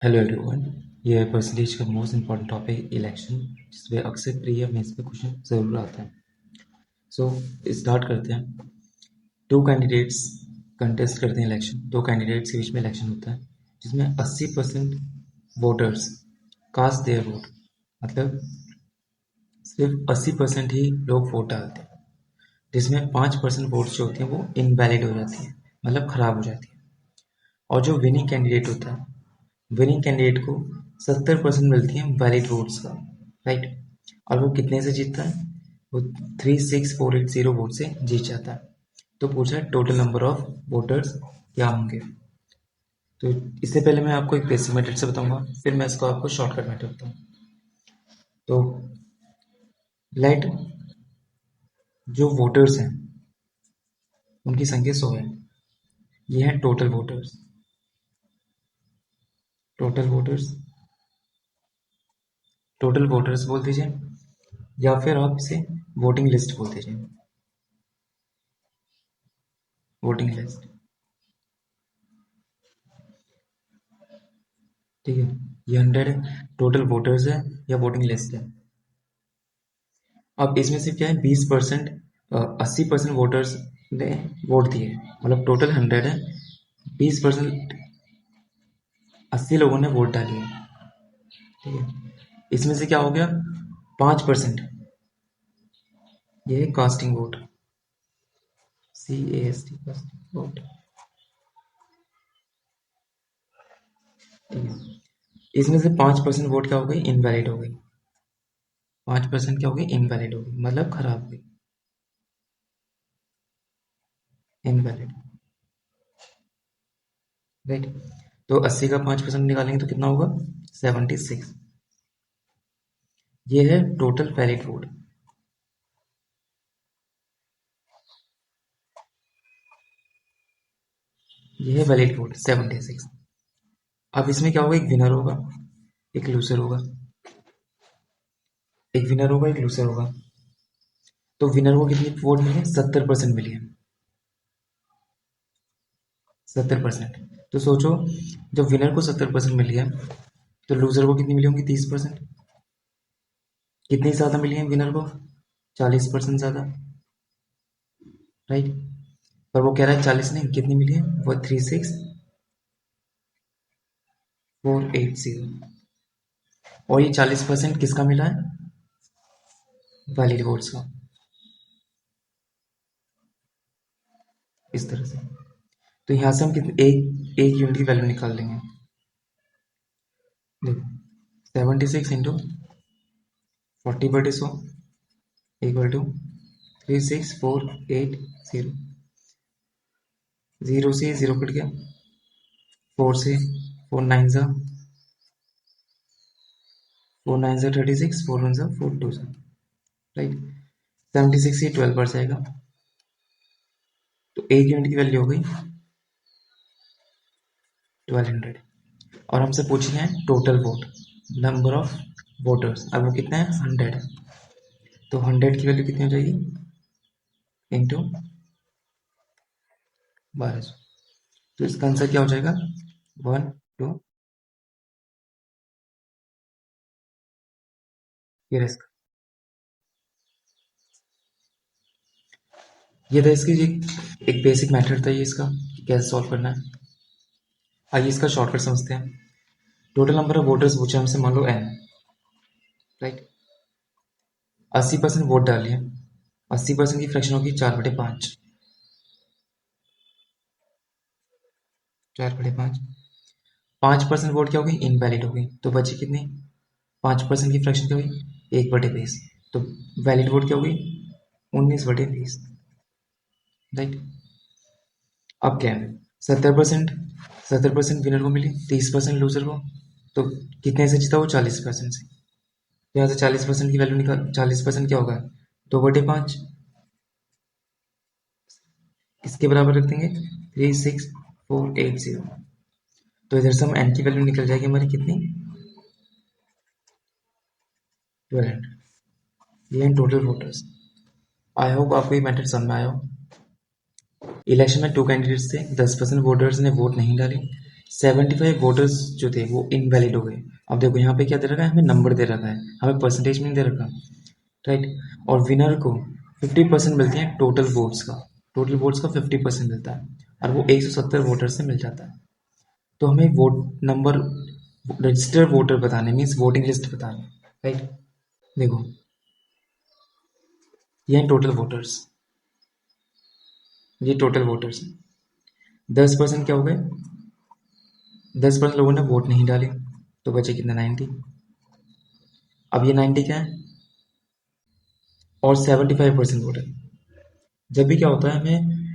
Hello everyone. ये है percentage का मोस्ट इम्पॉर्टेंट टॉपिक इलेक्शन, जिसमें अक्सर प्री या मेंस में क्वेश्चन ज़रूर आता है। सो स्टार्ट करते हैं। दो कैंडिडेट्स कंटेस्ट करते हैं इलेक्शन। दो कैंडिडेट्स के बीच में इलेक्शन होता है, जिसमें 80% वोटर्स कास्ट देयर वोट, मतलब सिर्फ 80% ही लोग वोट डालते हैं, जिसमें 5% वोट्स जो होती हैं वो इनवैलिड हो जाती है, मतलब ख़राब हो जाती है। और जो विनिंग कैंडिडेट होता है, विनिंग कैंडिडेट को 70% मिलती है वैलिड वोट्स का, राइट। और वो कितने से जीतता है? वो 36480 वोट से जीत जाता है। तो पूछा है टोटल नंबर ऑफ वोटर्स क्या होंगे। तो इससे पहले मैं आपको एक बेसिक मेथड से बताऊंगा, फिर मैं इसको आपको शॉर्टकट मेथड बताऊँ। तो लेट जो वोटर्स हैं उनकी संख्या 100 है। ये है total voters. Total voters, total voters बोल दीजिए, या फिर आप इसे वोटिंग लिस्ट बोल दीजिए। वोटिंग लिस्ट, ठीक है। ये 100 टोटल वोटर्स है या वोटिंग लिस्ट है। अब इसमें से क्या है, 20%, 80% वोटर्स ने वोट दिए, मतलब टोटल 100 है, 20%, 80 लोगों ने वोट डाली है, ठीक है। इसमें से क्या हो गया, 5%, ये है casting vote, CAST, casting vote, ठीक है। इसमें से 5% वोट क्या हो गई, इनवैलिड हो गई। 5% क्या हो गई, इनवैलिड हो गई, मतलब खराब हो गई, इनवैलिड, राइट। तो 80 का 5% निकालेंगे तो कितना होगा, 76। ये है टोटल वैलिड वोट। ये है वैलिड वोट 76। अब इसमें क्या होगा, एक विनर होगा, एक लूजर होगा, एक विनर होगा, एक लूजर होगा। तो विनर को कितनी वोट मिली है, 70% मिली है, 70%। तो सोचो, जब विनर को 70% मिली है तो लूजर को कितनी मिली होंगी, 30%। कितनी ज्यादा मिली है विनर को, 40% ज्यादा, राइट। पर वो कह रहा है 40 नहीं, कितनी मिली है वो, 36480। और ये 40% किसका मिला है, वैलिड वोट्स का, इस तरह से। तो यहाँ से हम कितने, एक एक यूनिट की वैल्यू निकाल लेंगे। देखो, 76 इंटू 40/100 इक्वल टू 36480। जीरो से जीरो कट गया, 4 से 4 9 36, 4 1 4 2, राइट। 76 से 12 बढ़ जाएगा, तो एक यूनिट की वैल्यू हो गई 1200। और हमसे पूछना है total vote, number of voters, अब वो कितना है, 100 है। तो 100 की वैल्यू कितनी हो जाएगी, इंटू 1200। तो इसका आंसर क्या हो जाएगा, 1 2। ये इसका, ये था इसकी एक बेसिक मेथड था ये इसका, कि कैसे सॉल्व करना है। आइए इसका शॉर्टकट समझते हैं। टोटल नंबर ऑफ वोटर्स पूछे हमसे, मान लो n, राइट। 80% वोट डालिए, 80% की फ्रैक्शन होगी 4/5, 4/5। 5% वोट क्या होगी, इनवैलिड होगी, तो बची कितनी, 5% की फ्रैक्शन क्या हुई, 1/20। तो वैलिड वोट क्या होगी, 19/20, राइट। अब क्या है, 70%, 70% विनर को मिली, 30% लूजर को। तो कितने से जीता वो, 40% से। तो यहाँ से 40% की वैल्यू निकाल, 40% क्या होगा, 2/5। किसके बराबर रख देंगे, 36480। तो इधर से हम एन की वैल्यू निकल जाएगी हमारी कितनी, 1200। ये टोटल वोटर्स। आई होप आपको ये मैटर समझ में आया हो। इलेक्शन में 2 कैंडिडेट्स थे, 10% वोटर्स ने वोट नहीं डाली, 75 वोटर्स जो थे वो इनवैलिड हो गए। अब देखो यहाँ पे क्या दे रखा है, हमें नंबर दे रखा है, हमें परसेंटेज में नहीं दे रखा, राइट। और विनर को 50% मिलते हैं टोटल वोट्स का, टोटल वोट्स का 50% मिलता है, और वो 170 वोटर से मिल जाता है। तो हमें वोट नंबर, रजिस्टर्ड वोटर बताने, मीन्स वोटिंग लिस्ट बताने, राइट। देखो ये हैं टोटल वोटर्स, ये टोटल वोटर्स हैं। 10% क्या हो गए, 10% लोगों ने वोट नहीं डाले, तो बचे कितना, 90। अब ये 90 क्या है, और 75% वोटर। जब भी क्या होता है, हमें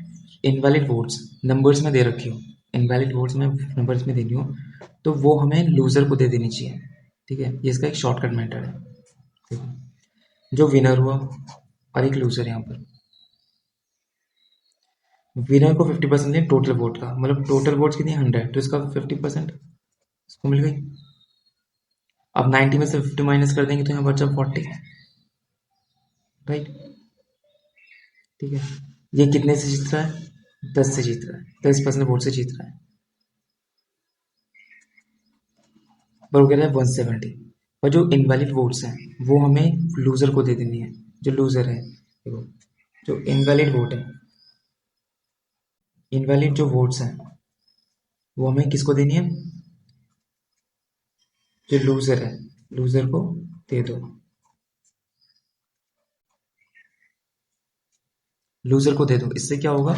इनवैलिड वोट्स नंबर्स में दे रखी हो, इनवैलिड वोट्स में नंबर्स में देनी हो, तो वो हमें लूजर को दे देनी चाहिए, ठीक है। ये इसका एक शॉर्टकट मेथड है। देखो जो विनर हुआ और एक लूजर, यहाँ पर विनर को 50% दिया टोटल वोट का, मतलब टोटल वोट्स कितनी, 100, तो इसका 50% इसको मिल गई। अब 90 में से 50 माइनस कर देंगे तो यहाँ बचा 40, राइट, ठीक है। ये कितने से जीत रहा है, 10 से जीत रहा है, 10% वोट से जीत रहा है, पर वो कह रहा है 170। और जो इनवैलिड वोट्स हैं वो हमें लूजर को दे देनी है, जो लूजर है। देखो जो इनवैलिड वोट है, इनवैलिड जो वोट्स हैं वो हमें किसको देनी है, जो लूजर है, लूजर को दे दो, लूजर को दे दो। इससे क्या होगा,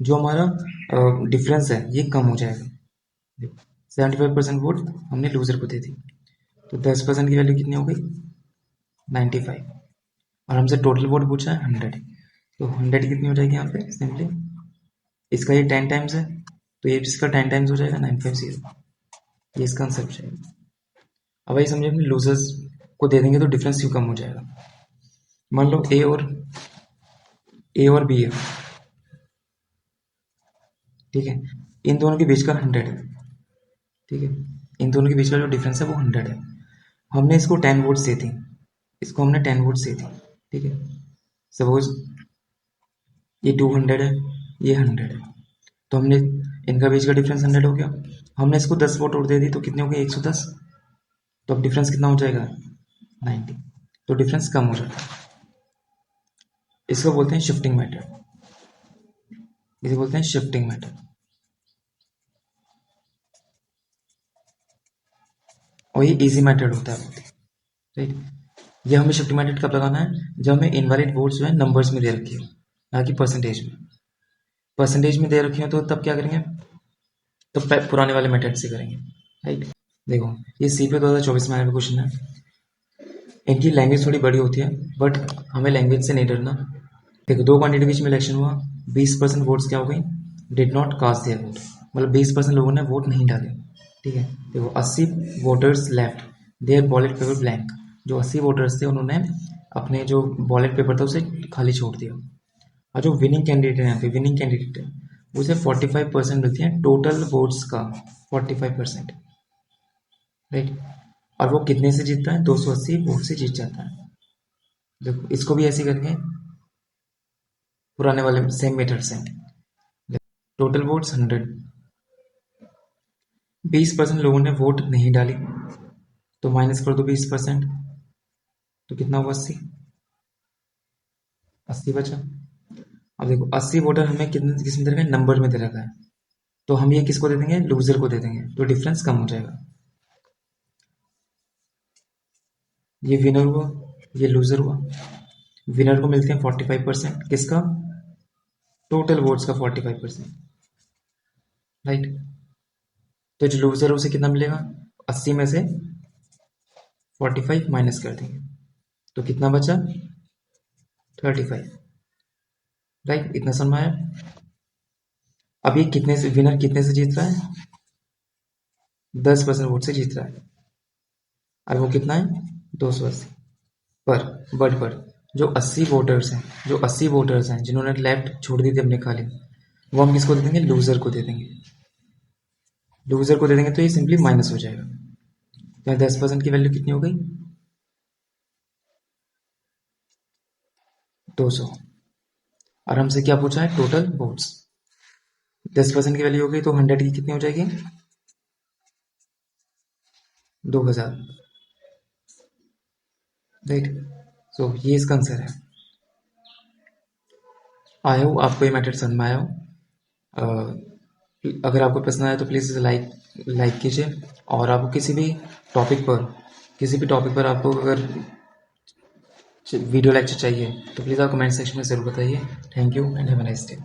जो हमारा डिफरेंस है ये कम हो जाएगा। देखो 75% वोट हमने लूजर को दे दी, तो 10% की वैल्यू कितनी हो गई, 95। और हमसे टोटल वोट पूछा है 100, तो 100 कितनी हो जाएगी यहाँ पे, सिंपली इसका ये 10 टाइम्स है, तो ये इसका 10 टाइम्स हो जाएगा 950। ये इसका आंसर हो जाएगा। अब वही समझे, अपने लूजर्स को दे देंगे तो डिफरेंस क्यों कम हो जाएगा। मान लो ए और बी है, ठीक है, इन दोनों के बीच का 100 है, ठीक है, इन दोनों के बीच का जो डिफरेंस है वो 100 है। हमने इसको 10 वोट्स दे दी, इसको हमने 10 वोट्स दे दी, ठीक है। सपोज ये 200 है, ये 100 है, तो हमने इनका बीच का डिफरेंस 100 हो गया। हमने इसको 10 वोट और दे दी, तो कितने हो गए, 110। तो अब डिफरेंस कितना हो जाएगा, 90। तो डिफरेंस कम हो जाता है। इसको बोलते हैं शिफ्टिंग मेथड, इसे बोलते हैं शिफ्टिंग मेथड। और ये इजी मेथड होता है, राइट। ये हमें शिफ्टिंग मेथड कब लगाना है, जब हमें इनवैलिड वोट्स जो है नंबर्स में दे रखी हो, ना कि परसेंटेज में। परसेंटेज में दे रखी हो तो तब क्या करेंगे, तो पुराने वाले मेथड से करेंगे, राइट। देखो ये CP 2024 में आया हुआ क्वेश्चन है। इनकी लैंग्वेज थोड़ी बड़ी होती है, बट हमें लैंग्वेज से नहीं डरना। देखो दो कैंडिडेट के बीच में इलेक्शन हुआ, 20% वोट्स क्या हो गई, did not cast their vote, मतलब 20% लोगों ने वोट नहीं डाले, ठीक है। देखो 80 voters left their ballot paper blank, जो 80 वोटर्स थे उन्होंने अपने जो बैलेट पेपर था उसे खाली छोड़ दिया। और जो विनिंग कैंडिडेट है, यहाँ पे विनिंग कैंडिडेट है, उसे 45% मिलती है टोटल वोट्स का, 45%, राइट। और वो कितने से जीतता है, 280 वोट से जीत जाता है। देखो इसको भी ऐसे करेंगे, पुराने वाले सेम मेथड से। टोटल वोट्स 100, 20% लोगों ने वोट नहीं डाली, तो माइनस कर दो 20%, तो कितना हुआ, 80, 80 बचा। अब देखो 80 वोटर हमें कितने किस में दे रखा है, नंबर में दे रखा है, तो हम ये किसको दे देंगे, लूजर को दे देंगे, तो डिफरेंस कम हो जाएगा। ये विनर हुआ, ये लूजर हुआ। विनर को मिलते हैं 45%, किसका, टोटल वोट्स का 45%, राइट। तो जो लूजर है उसे कितना मिलेगा, 80 में से 45 माइनस कर देंगे, तो कितना बचा, 35, राइट। इतना समझ में आया। अब ये कितने से, विनर कितने से जीत रहा है, 10% वोट से जीत रहा है, और वो कितना है, 280। पर पर जो 80 वोटर्स हैं, जो 80 वोटर्स हैं जिन्होंने लेफ्ट छोड़ दी थी अपने खाली, वो हम किसको दे देंगे, लूजर को दे देंगे। लूजर को दे देंगे तो ये सिंपली माइनस हो जाएगा। तो 10% की वैल्यू कितनी हो गई, 200। और हमसे क्या पूछा है, टोटल वोट्स। 10% की वैल्यू हो गई तो 100 की कितनी हो जाएगी, 2000, राइट। सो ये इसका आंसर है। आई होप आपको ये मेथड समझ में आया हो। अगर आपको पसंद आया तो प्लीज़ इसे लाइक कीजिए, और आपको किसी भी टॉपिक पर आपको अगर वीडियो लेक्चर चाहिए तो प्लीज़ आप कमेंट सेक्शन में ज़रूर बताइए। Thank you and have a nice day.